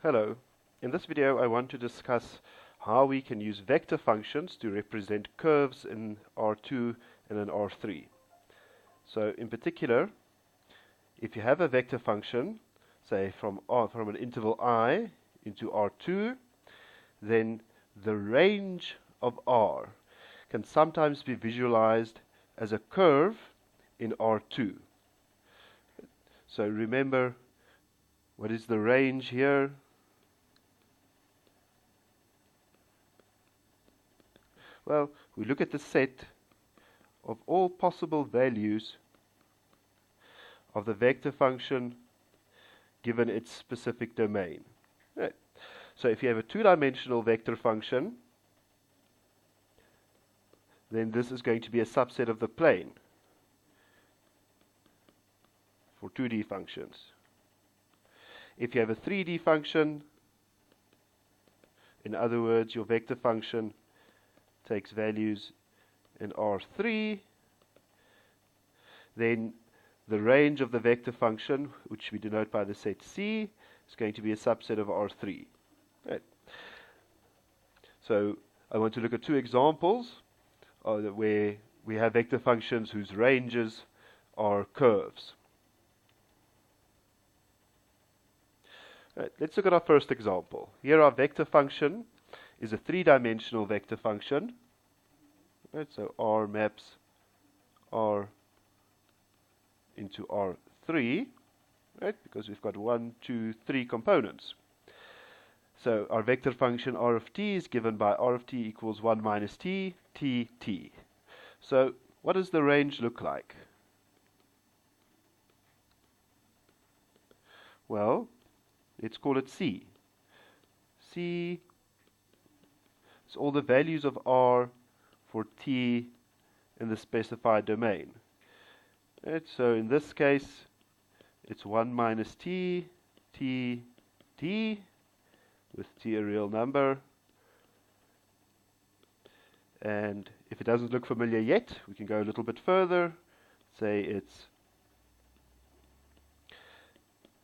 Hello. In this video I want to discuss how we can use vector functions to represent curves in R2 and in R3. So in particular, if you have a vector function, say from an interval I into R2, then the range of R can sometimes be visualized as a curve in R2. So remember, what is the range here? Well, we look at the set of all possible values of the vector function given its specific domain. Right. So if you have a two-dimensional vector function, then this is going to be a subset of the plane for 2D functions. If you have a 3D function, in other words, your vector function takes values in R3, then the range of the vector function, which we denote by the set C, is going to be a subset of R3. Right. So I want to look at two examples where we have vector functions whose ranges are curves. Right. Let's look at our first example. Here our vector function is a three-dimensional vector function. Right, so R maps R into R3, right? Because we've got 1, 2, 3 components. So our vector function R of t is given by R of t equals 1 minus t, t, t. So what does the range look like? Well, let's call it C. C is all the values of R for t in the specified domain. Right, so in this case, it's 1 minus t, t, t, with t a real number. And if it doesn't look familiar yet, we can go a little bit further. Say it's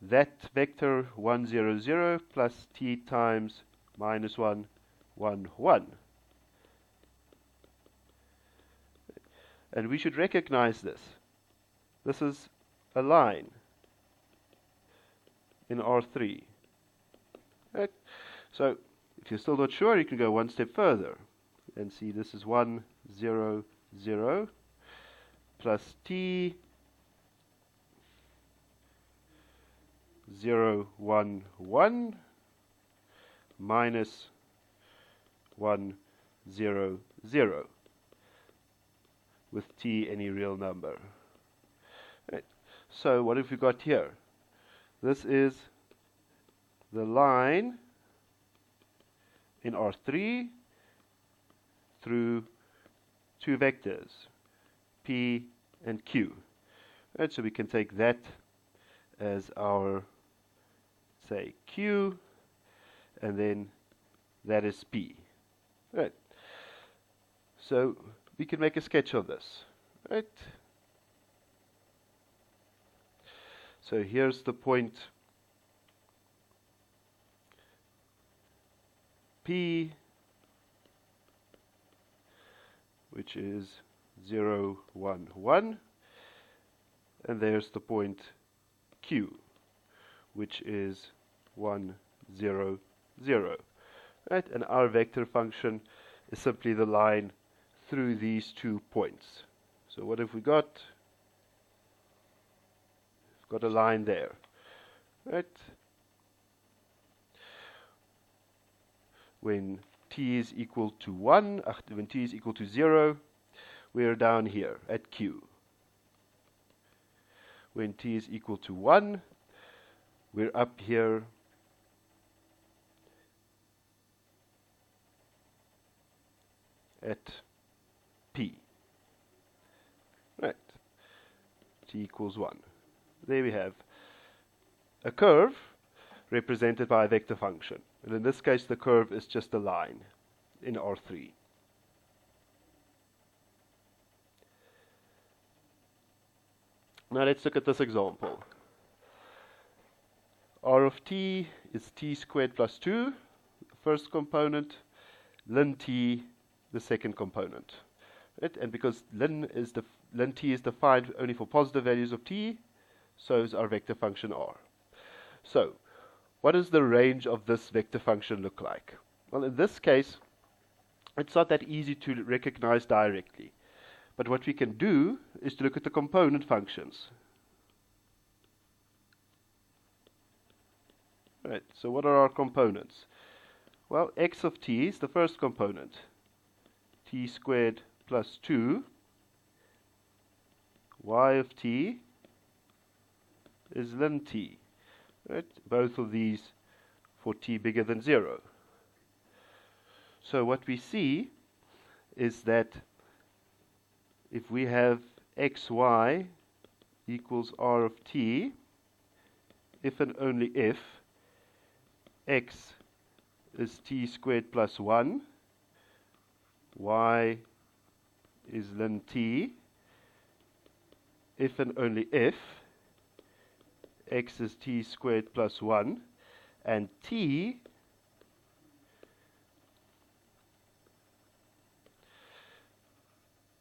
that vector 1, 0, 0 plus t times minus 1, 1, 1. And we should recognize this. This is a line in R3. Right? So if you're still not sure, you can go one step further and see this is 1, 0, 0 plus t 0, 1, 1 minus 1, 0, 0 with t any real number. Right. So what have we got here? This is the line in R3 through two vectors, P and Q. Right, so we can take that as our, say, Q, and then that is P. Right. So we can make a sketch of this. Right. So here's the point P, which is 0, 1, 1, and there's the point Q, which is 1, 0, 0. Right? And our vector function is simply the line through these 2 points. So what have we got? We've got a line there. Right? When t is equal to 1, when t is equal to 0, we're down here at Q. When t is equal to 1, we're up here at P. Right. T equals 1. There we have a curve represented by a vector function. And in this case, the curve is just a line in R3. Now let's look at this example. r of t is t squared plus 2, the first component, ln t, the second component. Right? And because ln t is defined only for positive values of t, so is our vector function r. So, what does the range of this vector function look like? Well, in this case, it's not that easy to recognize directly. But what we can do is to look at the component functions. Right, so what are our components? Well, x of t is the first component. T squared plus 2. Y of t is ln t. Right? Both of these for t bigger than 0. So what we see is that if we have xy equals r of t, if and only if x is t squared plus 1, y is ln t, if and only if x is t squared plus 1, and t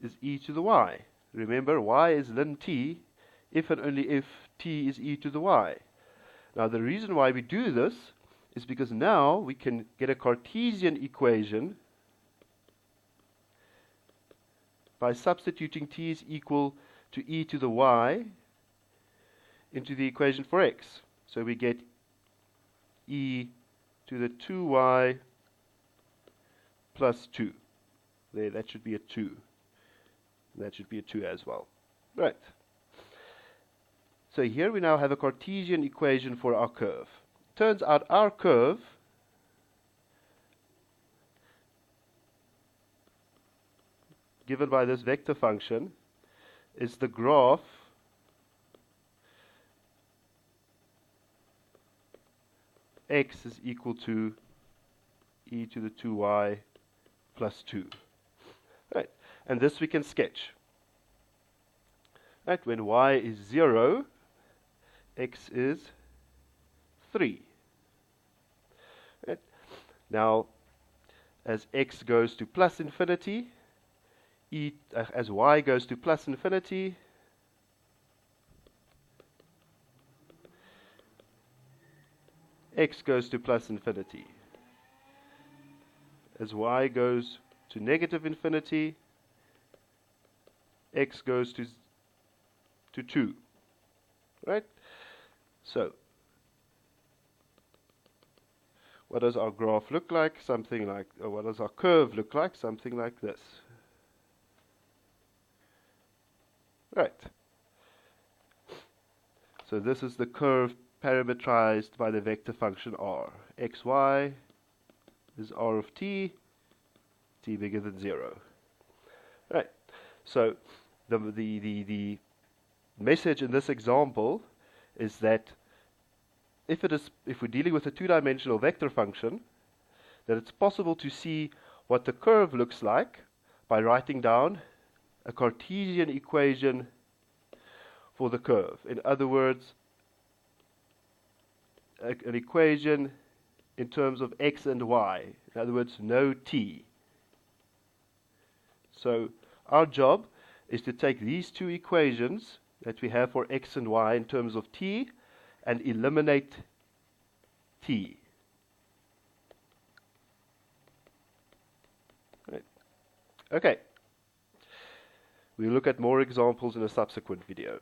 is e to the y. Remember, y is ln t if and only if t is e to the y. Now, the reason why we do this is because now we can get a Cartesian equation by substituting t is equal to e to the y into the equation for x. So we get e to the 2y plus 2. There, that should be a 2. That should be a 2 as well. Right. So here we now have a Cartesian equation for our curve. Turns out our curve given by this vector function is the graph x is equal to e to the 2y plus 2. Right. And this we can sketch. Right, when y is 0, x is 3. Right. Now, as x goes to plus infinity, as y goes to plus infinity, x goes to plus infinity. As y goes to negative infinity, x goes to 2. Right? So, what does our graph look like? Something like, or what does our curve look like? Something like this. Right. So this is the curve parametrized by the vector function r. xy is r of t, t bigger than 0. Right. So the message in this example is that if we're dealing with a two-dimensional vector function, that it's possible to see what the curve looks like by writing down a Cartesian equation for the curve. In other words, an equation in terms of x and y. In other words, no t. So our job is to take these two equations that we have for x and y in terms of t and eliminate t. Right. Okay. We'll look at more examples in a subsequent video.